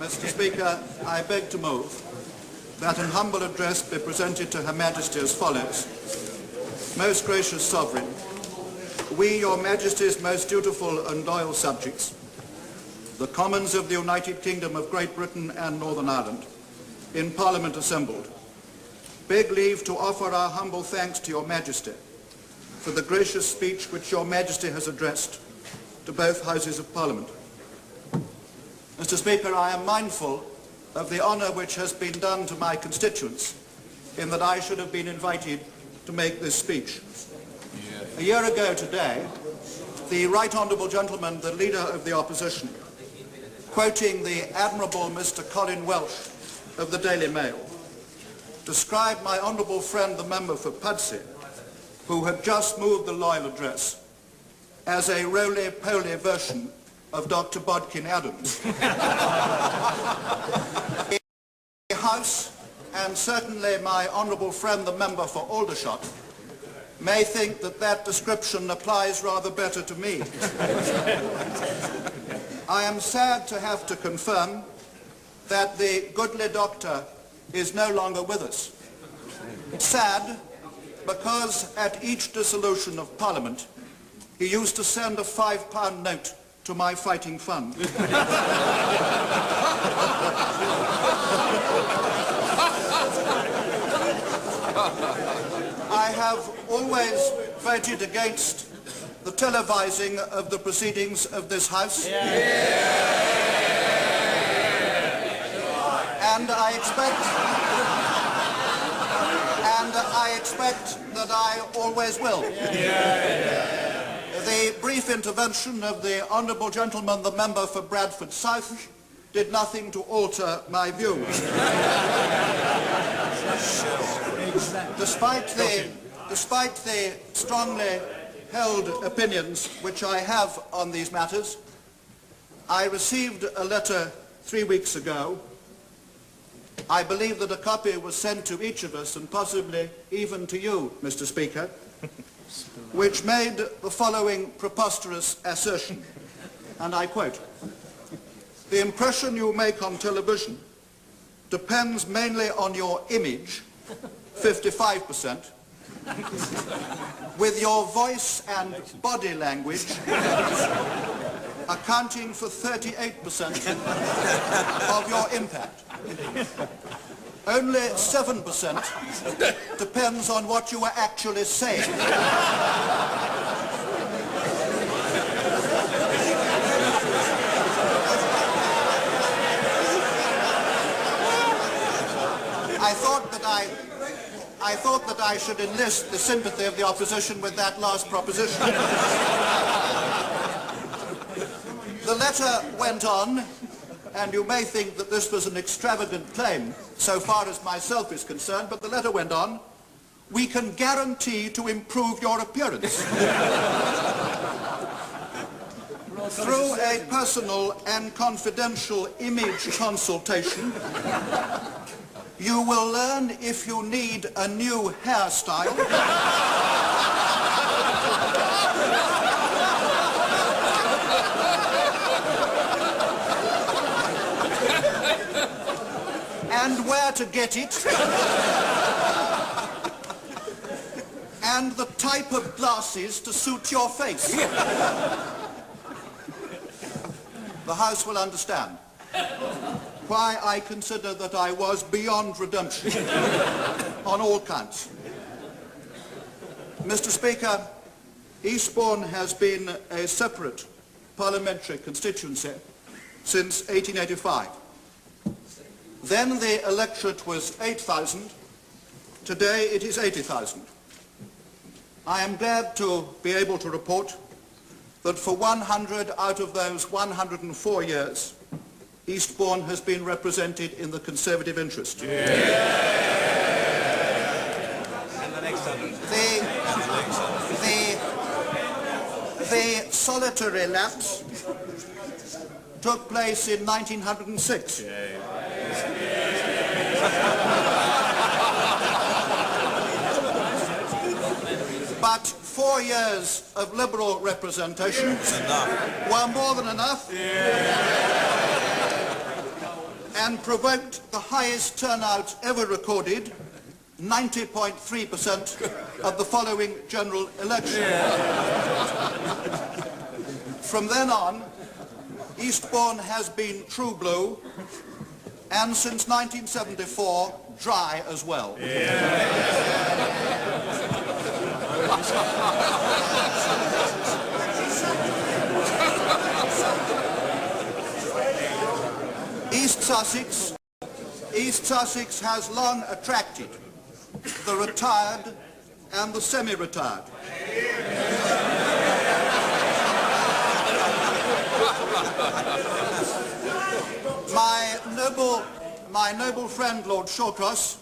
Mr. Speaker, I beg to move that an humble address be presented to Her Majesty as follows. Most gracious Sovereign, we, Your Majesty's most dutiful and loyal subjects, the Commons of the United Kingdom of Great Britain and Northern Ireland, in Parliament assembled, beg leave to offer our humble thanks to Your Majesty for the gracious speech which Your Majesty has addressed to both Houses of Parliament. Mr. Speaker, I am mindful of the honour which has been done to my constituents in that I should have been invited to make this speech. A year ago today, the Right Honourable Gentleman, the Leader of the Opposition, quoting the admirable Mr. Colin Welsh of the Daily Mail, described my honourable friend, the member for Pudsey, who had just moved the loyal address, as a roly-poly version of Dr. Bodkin Adams. The House, and certainly my honourable friend, the member for Aldershot, may think that that description applies rather better to me. I am sad to have to confirm that the goodly doctor is no longer with us. Sad because at each dissolution of Parliament, he used to send a £5 note to my fighting fund. I have always voted against the televising of the proceedings of this House. And I expect that I always will. The brief intervention of the honourable gentleman, the member for Bradford South, did nothing to alter my views. Despite the strongly held opinions which I have on these matters, I received a letter 3 weeks ago. I believe that a copy was sent to each of us and possibly even to you, Mr. Speaker, which made the following preposterous assertion, and I quote, "The impression you make on television depends mainly on your image, 55%, with your voice and body language accounting for 38% of your impact. Only 7% depends on what you are actually saying." I thought that I should enlist the sympathy of the opposition with that last proposition. The letter went on, and you may think that this was an extravagant claim so far as myself is concerned, but the letter went on, "We can guarantee to improve your appearance." Through a personal and confidential image consultation, you will learn if you need a new hairstyle, and where to get it, and the type of glasses to suit your face. The House will understand why I consider that I was beyond redemption on all counts. Mr. Speaker, Eastbourne has been a separate parliamentary constituency since 1885. Then the electorate was 8,000. Today it is 80,000. I am glad to be able to report that for 100 out of those 104 years, Eastbourne has been represented in the Conservative interest. The solitary lapse took place in 1906. But 4 years of Liberal representation were more than enough. and provoked the highest turnout ever recorded, 90.3% of the following general election. From then on, Eastbourne has been true blue, and since 1974, dry as well. East Sussex has long attracted the retired and the semi-retired. My noble friend Lord Shawcross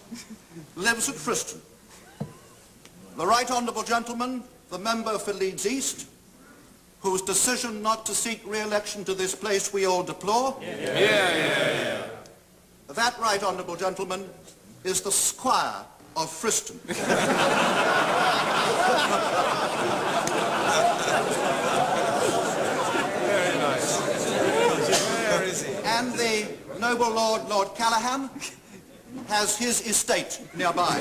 lives at Friston. The right honourable gentleman, the member for Leeds East, whose decision not to seek re-election to this place we all deplore. That right honourable gentleman is the Squire of Friston. Very nice. Where is he? And the noble Lord Callahan, has his estate nearby.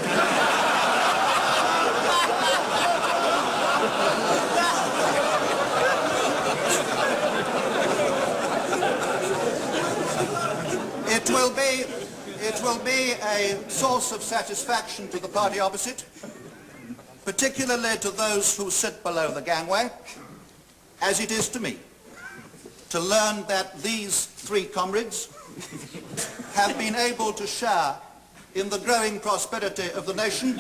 It will be a source of satisfaction to the party opposite, particularly to those who sit below the gangway, as it is to me, to learn that these three comrades have been able to share in the growing prosperity of the nation,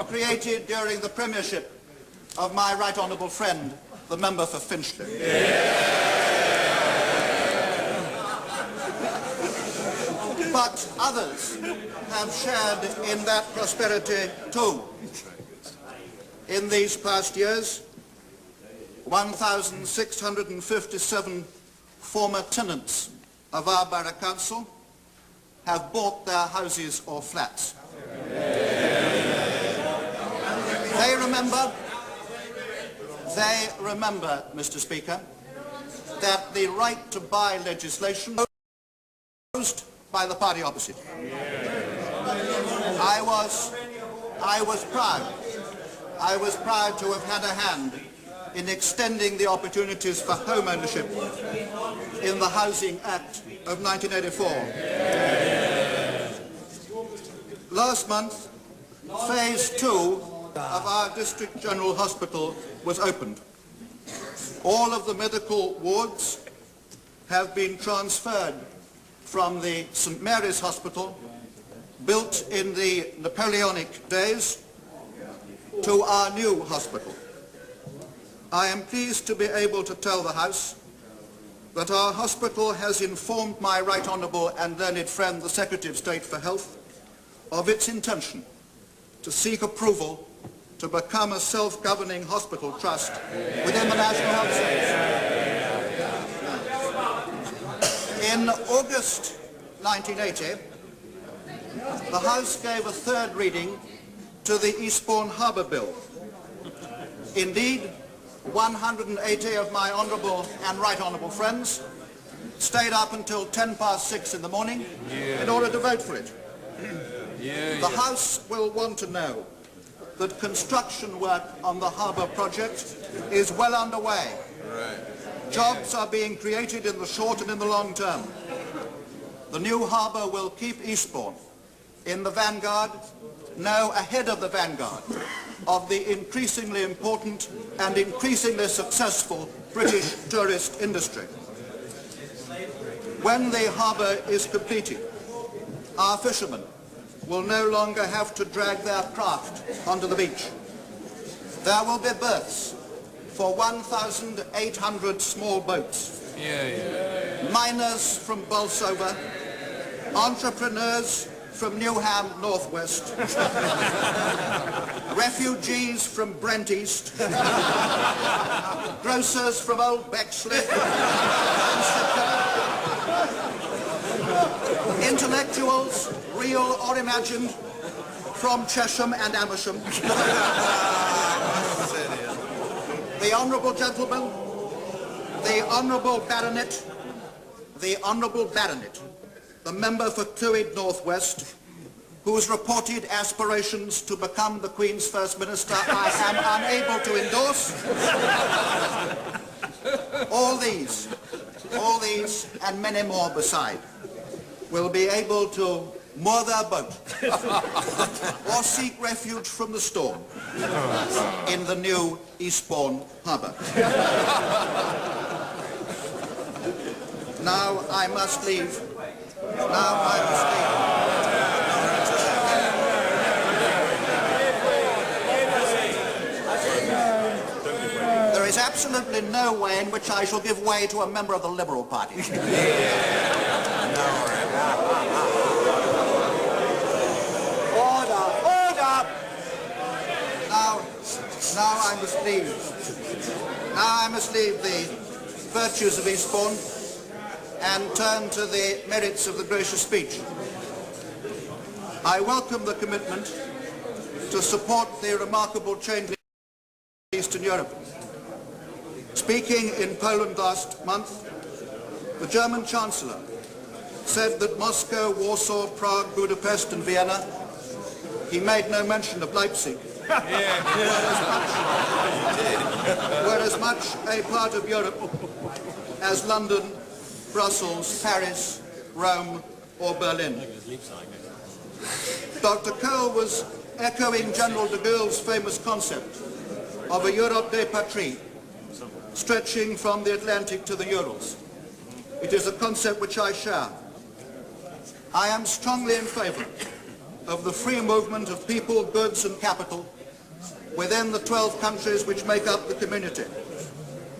created during the premiership of my right honourable friend, the member for Finchley. But others have shared in that prosperity too. In these past years, 1,657 former tenants of our borough council have bought their houses or flats. They remember, Mr. Speaker, that the right to buy legislation was proposed by the party opposite. I was proud to have had a hand in extending the opportunities for home ownership in the Housing Act of 1984. Last month, phase 2 of our District General Hospital was opened. All of the medical wards have been transferred from the St Mary's Hospital, built in the Napoleonic days, to our new hospital. I am pleased to be able to tell the House that our hospital has informed my right honourable and learned friend, the Secretary of State for Health, of its intention to seek approval to become a self-governing hospital trust within the National Health Service. In August 1980, the House gave a third reading to the Eastbourne Harbour Bill. Indeed, 180 of my honourable and right honourable friends stayed up until 6:10 in the morning in order to vote for it. The House will want to know that construction work on the harbour project is well underway. Jobs are being created in the short and in the long term. The new harbour will keep Eastbourne in the vanguard, no, ahead of the vanguard, of the increasingly important and increasingly successful British tourist industry. When the harbour is completed, our fishermen will no longer have to drag their craft onto the beach. There will be berths for 1,800 small boats. Miners from Bolsover, entrepreneurs from Newham Northwest, refugees from Brent East, grocers from Old Bexley, intellectuals, real or imagined, from Chesham and Amersham. The honourable gentleman The Honourable Baronet, the member for Clwyd North West, whose reported aspirations to become the Queen's First Minister I am unable to endorse. All these and many more beside will be able to moor their boat or seek refuge from the storm in the new Eastbourne harbour. Now I must leave. There is absolutely no way in which I shall give way to a member of the Liberal Party. Order! Now I must leave the virtues of Eastbourne and turn to the merits of the gracious speech. I welcome the commitment to support the remarkable change in Eastern Europe. Speaking in Poland last month, the German Chancellor said that Moscow, Warsaw, Prague, Budapest and Vienna, he made no mention of Leipzig, were as much a part of Europe as London, Brussels, Paris, Rome or Berlin. Dr. Kohl was echoing General de Gaulle's famous concept of a Europe des patries, stretching from the Atlantic to the Urals. It is a concept which I share. I am strongly in favour of the free movement of people, goods and capital within the 12 countries which make up the community.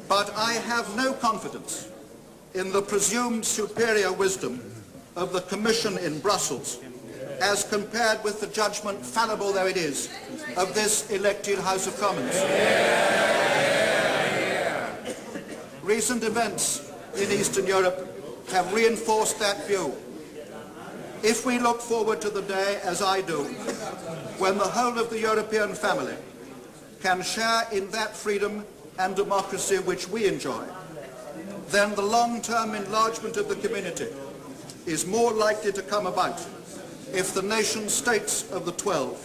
But I have no confidence in the presumed superior wisdom of the Commission in Brussels as compared with the judgment, fallible though it is, of this elected House of Commons. Recent events in Eastern Europe have reinforced that view. If we look forward to the day, as I do, when the whole of the European family can share in that freedom and democracy which we enjoy, then the long-term enlargement of the community is more likely to come about if the nation-states of the 12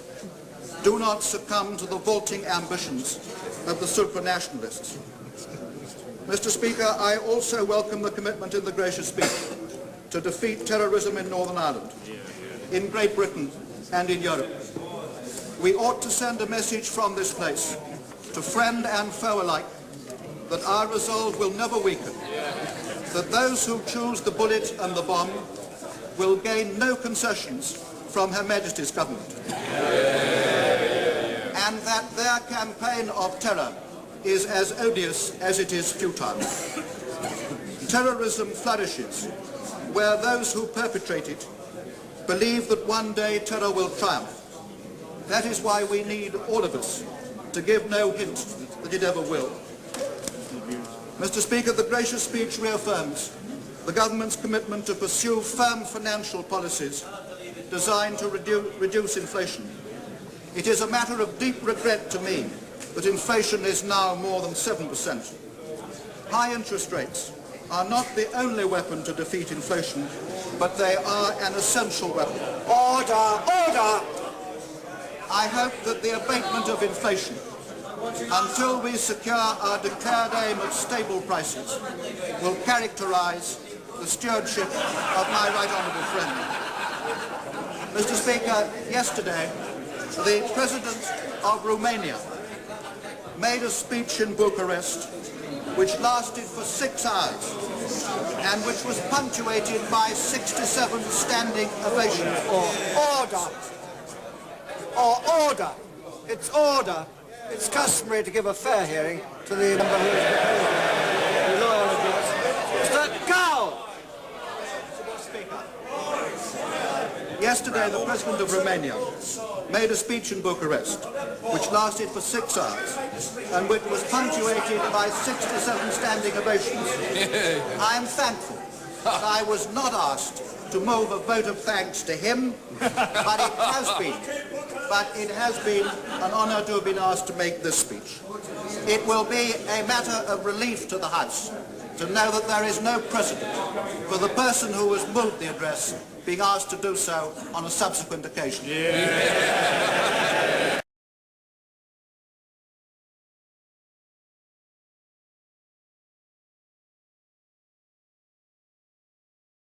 do not succumb to the vaulting ambitions of the supranationalists. Mr. Speaker, I also welcome the commitment in the gracious speech to defeat terrorism in Northern Ireland, in Great Britain and in Europe. We ought to send a message from this place to friend and foe alike that our resolve will never weaken, that those who choose the bullet and the bomb will gain no concessions from Her Majesty's government, and that their campaign of terror is as odious as it is futile. Terrorism flourishes where those who perpetrate it believe that one day terror will triumph. That is why we need all of us to give no hint that it ever will. Mr. Speaker, the gracious speech reaffirms the government's commitment to pursue firm financial policies designed to reduce inflation. It is a matter of deep regret to me that inflation is now more than 7%. High interest rates are not the only weapon to defeat inflation, but they are an essential weapon. Order! I hope that the abatement of inflation, until we secure our declared aim of stable prices, will characterise the stewardship of my right honourable friend. Mr. Speaker, yesterday, the President of Romania made a speech in Bucharest which lasted for 6 hours and which was punctuated by 67 standing ovations. Order! It's order. It's customary to give a fair hearing to the member who is loyal of yours. Mr. Cowell! Yesterday, the President of Romania made a speech in Bucharest which lasted for 6 hours and which was punctuated by 67 standing ovations. I am thankful that I was not asked to move a vote of thanks to him, but it has been an honour to have been asked to make this speech. It will be a matter of relief to the House to know that there is no precedent for the person who has moved the address being asked to do so on a subsequent occasion.